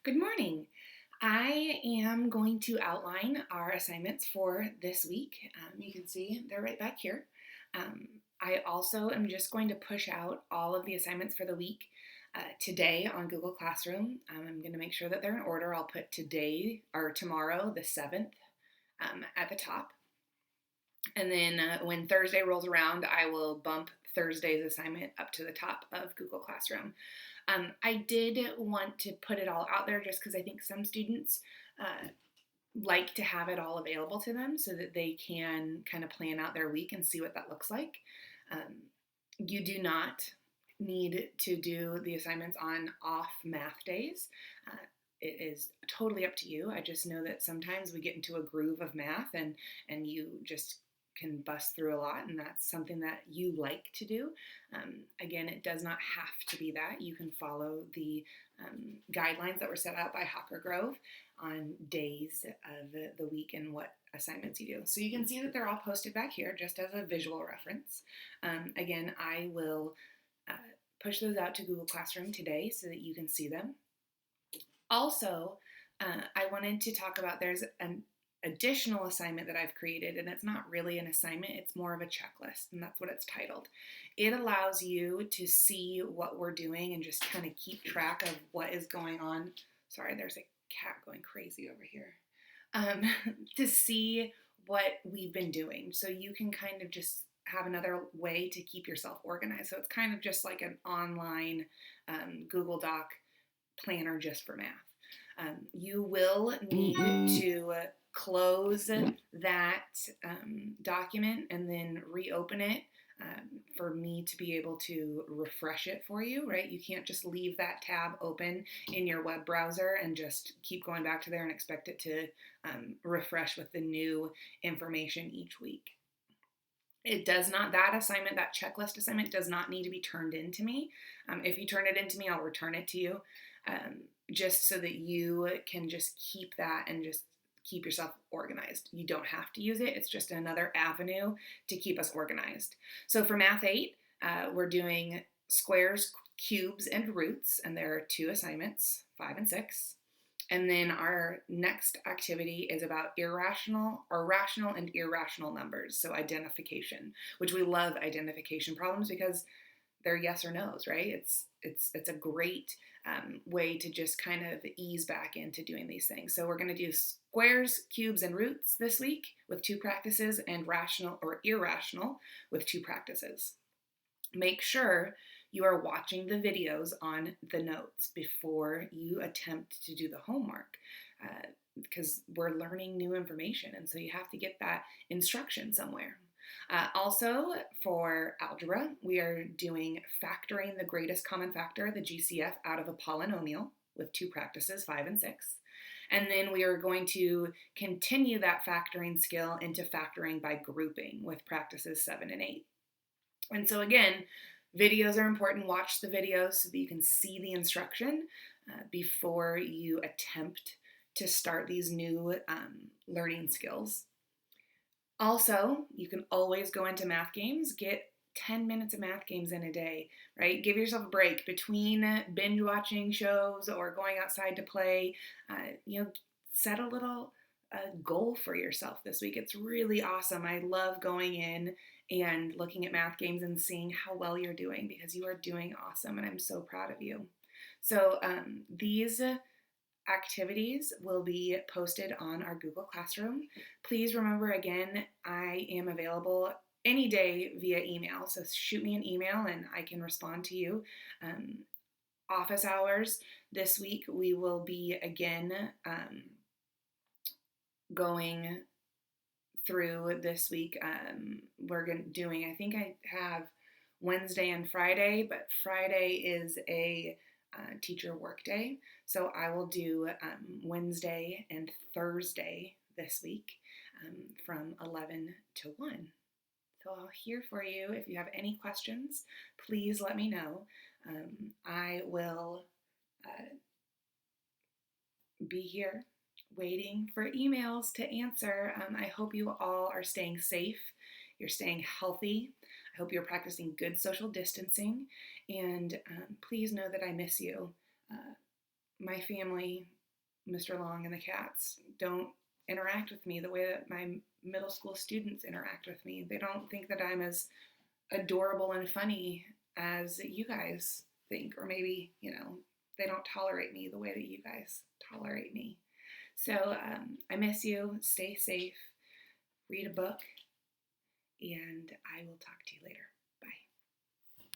Good morning. I am going to outline our assignments for this week. You can see they're right back here. Um, I also am just going to push out all of the assignments for the week today on Google Classroom. I'm going to make sure that they're in order. I'll put today or tomorrow, the 7th, at the top. And then when Thursday rolls around, I will bump Thursday's assignment up to the top of Google Classroom. I did want to put it all out there just because I think some students like to have it all available to them so that they can kind of plan out their week and see what that looks like. You do not need to do the assignments on off math days. It is totally up to you. I just know that sometimes we get into a groove of math and you just can bust through a lot, and that's something that you like to do. Again, it does not have to be that. You can follow the guidelines that were set out by Hawker Grove on days of the week and what assignments you do. So you can see that they're all posted back here just as a visual reference. Again, I will push those out to Google Classroom today so that you can see them. Also, I wanted to talk about there's an additional assignment that I've created, and it's not really an assignment, it's more of a checklist, and that's what it's titled. It allows you to see what we're doing and just kind of keep track of what is going on. Sorry, there's a cat going crazy over here. To see what we've been doing. So you can kind of just have another way to keep yourself organized. So it's kind of just like an online Google Doc planner just for math. You will need to close that document and then reopen it for me to be able to refresh it for you, right? You can't just leave that tab open in your web browser and just keep going back to there and expect it to refresh with the new information each week. It does not, that assignment, that checklist assignment does not need to be turned in to me. If you turn it in to me, I'll return it to you, just so that you can just keep that and just keep yourself organized. You don't have to use it. It's just another avenue to keep us organized. So for Math 8, we're doing squares, cubes, and roots, and there are 2 assignments, 5 and 6. And then our next activity is about irrational or rational and irrational numbers, so identification, which we love identification problems because they're yes or no's, right? It's a great way to just kind of ease back into doing these things. So we're going to do squares, cubes, and roots this week with 2 practices, and rational or irrational with 2 practices. Make sure you are watching the videos on the notes before you attempt to do the homework, because we're learning new information, and so you have to get that instruction somewhere. Also, for algebra, we are doing factoring the greatest common factor, the GCF, out of a polynomial with 2 practices, 5 and 6. And then we are going to continue that factoring skill into factoring by grouping with practices 7 and 8. And so again, videos are important. Watch the videos so that you can see the instruction before you attempt to start these new learning skills. Also, you can always go into math games. Get 10 minutes of math games in a day, right? Give yourself a break between binge watching shows or going outside to play. Set a little goal for yourself this week. It's really awesome. I love going in and looking at math games and seeing how well you're doing, because you are doing awesome and I'm so proud of you. So these activities will be posted on our Google Classroom. Please remember, again, I am available any day via email, so shoot me an email and I can respond to you. Office hours this week, we will be again going through this week. We're doing, I think I have Wednesday and Friday, but Friday is a teacher work day. So I will do Wednesday and Thursday this week from 11 to 1. So I'll hear for you. If you have any questions, please let me know. I will be here waiting for emails to answer. I hope you all are staying safe. You're staying healthy. I hope you're practicing good social distancing. And please know that I miss you. My family Mr. Long and the cats don't interact with me the way that my middle school students interact with me. They don't think that I'm as adorable and funny as you guys think, or maybe, they don't tolerate me the way that you guys tolerate me. So I miss you. Stay safe, read a book, and I will talk to you later.